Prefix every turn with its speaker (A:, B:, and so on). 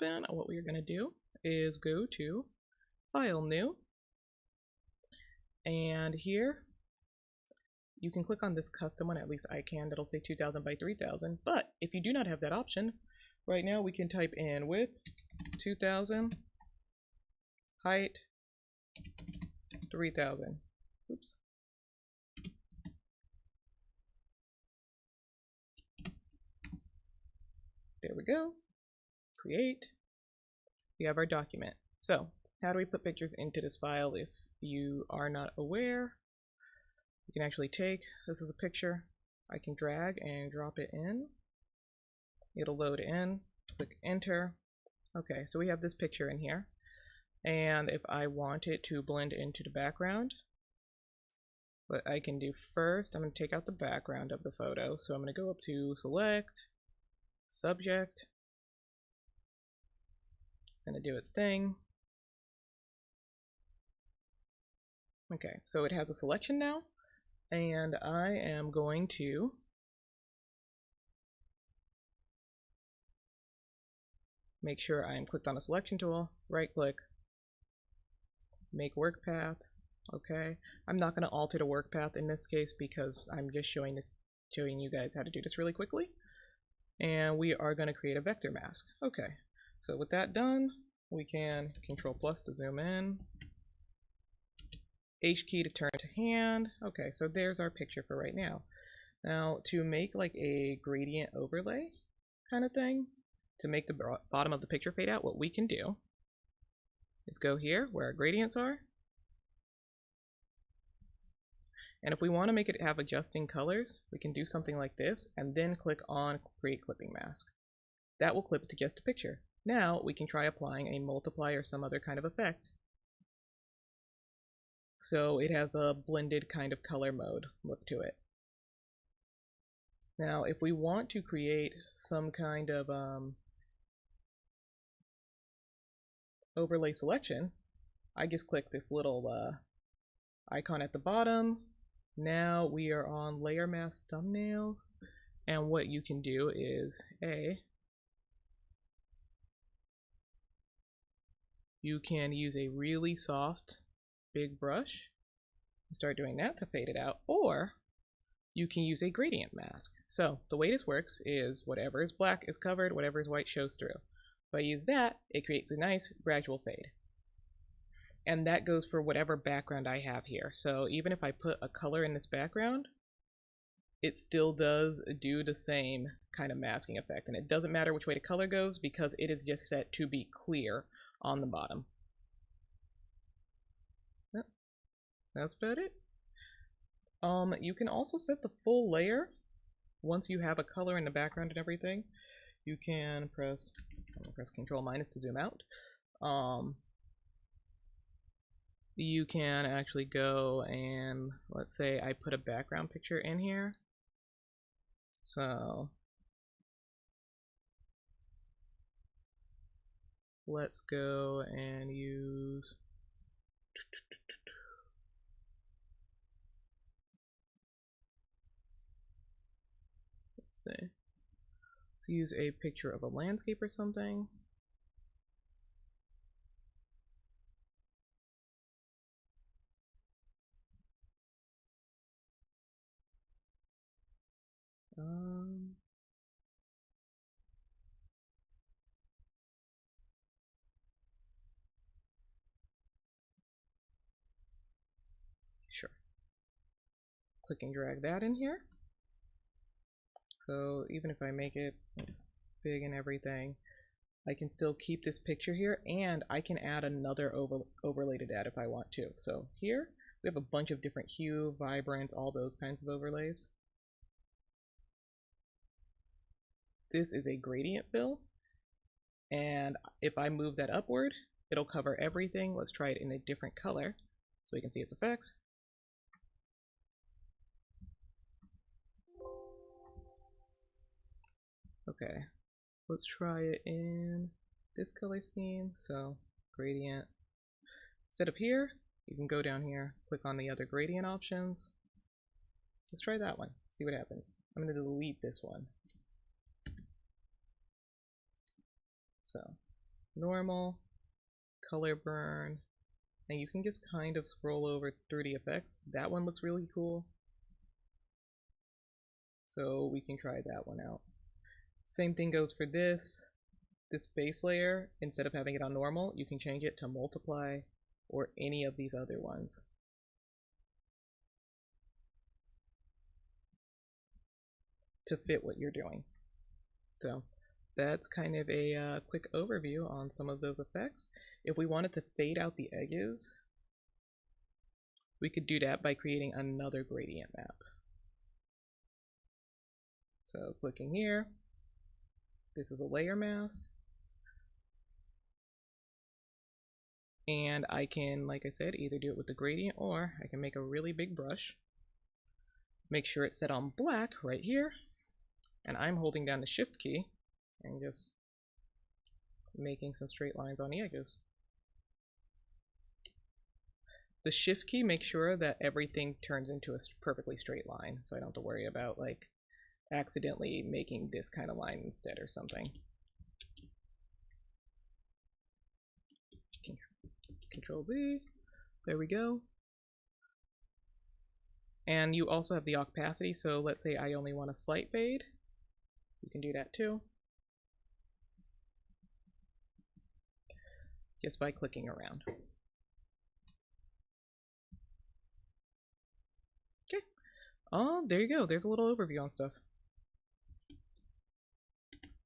A: open, what we're going to do is go to File, New, and here you can click on this custom one, at least I can, that'll say 2000 by 3000, but if you do not have that option, right now we can type in width 2000, height 3000. Oops. There we go. Create. We have our document. So, how do we put pictures into this file if you are not aware? You can actually take, this is a picture, I can drag and drop it in. It'll load in, click enter. Okay, so we have this picture in here. And if I want it to blend into the background, what I can do first, I'm going to take out the background of the photo. So I'm going to go up to Select, Subject. It's going to do its thing. Okay, so it has a selection now. And I am going to make sure I am clicked on the selection tool, right click, make work path. Okay, I'm not going to alter the work path in this case because I'm just showing you guys how to do this really quickly. And we are going to create a vector mask. Okay, so with that done, we can Control plus to zoom in, H key to turn to hand. Okay, so there's our picture for right now. Now to make like a gradient overlay kind of thing, to make the bottom of the picture fade out, what we can do is go here where our gradients are. And if we want to make it have adjusting colors, we can do something like this and then click on Create Clipping Mask. That will clip it to just a picture. Now we can try applying a multiply or some other kind of effect. So it has a blended kind of color mode look to it. Now if we want to create some kind of overlay selection, I just click this little icon at the bottom. Now we are on Layer Mask Thumbnail, and what you can do is you can use a really soft big brush and start doing that to fade it out, or you can use a gradient mask. So the way this works is whatever is black is covered, whatever is white shows through. If I use that, it creates a nice gradual fade. And that goes for whatever background I have here. So even if I put a color in this background, it still does do the same kind of masking effect. And it doesn't matter which way the color goes because it is just set to be clear on the bottom. Yep, that's about it. You can also set the full layer once you have a color in the background and everything. You can press Control minus to zoom out. You can actually go and let's say I put a background picture in here. So let's go and use let's use a picture of a landscape or something. Sure. Click and drag that in here. So even if I make it it's big and everything, I can still keep this picture here, and I can add another overlay to that if I want to. So here we have a bunch of different hue, vibrance, all those kinds of overlays. This is a gradient fill, and if I move that upward, it'll cover everything. Let's try it in a different color so we can see its effects. Okay, let's try it in this color scheme. So gradient. Instead of here, you can go down here, click on the other gradient options. Let's try that one, see what happens. I'm going to delete this one. So normal, color burn, and you can just kind of scroll over through the effects. That one looks really cool, so we can try that one out. Same thing goes for this base layer. Instead of having it on normal, you can change it to multiply or any of these other ones. To fit what you're doing. So that's kind of a quick overview on some of those effects. If we wanted to fade out the edges, we could do that by creating another gradient map. So clicking here, this is a layer mask. And I can, like I said, either do it with the gradient or I can make a really big brush. Make sure it's set on black right here. And I'm holding down the shift key and just making some straight lines on the edges. The shift key makes sure that everything turns into a perfectly straight line, so I don't have to worry about like accidentally making this kind of line instead or something. Control Z, there we go. And you also have the opacity, so let's say I only want a slight fade. You can do that too. Just by clicking around. Okay. Oh, there you go. There's a little overview on stuff.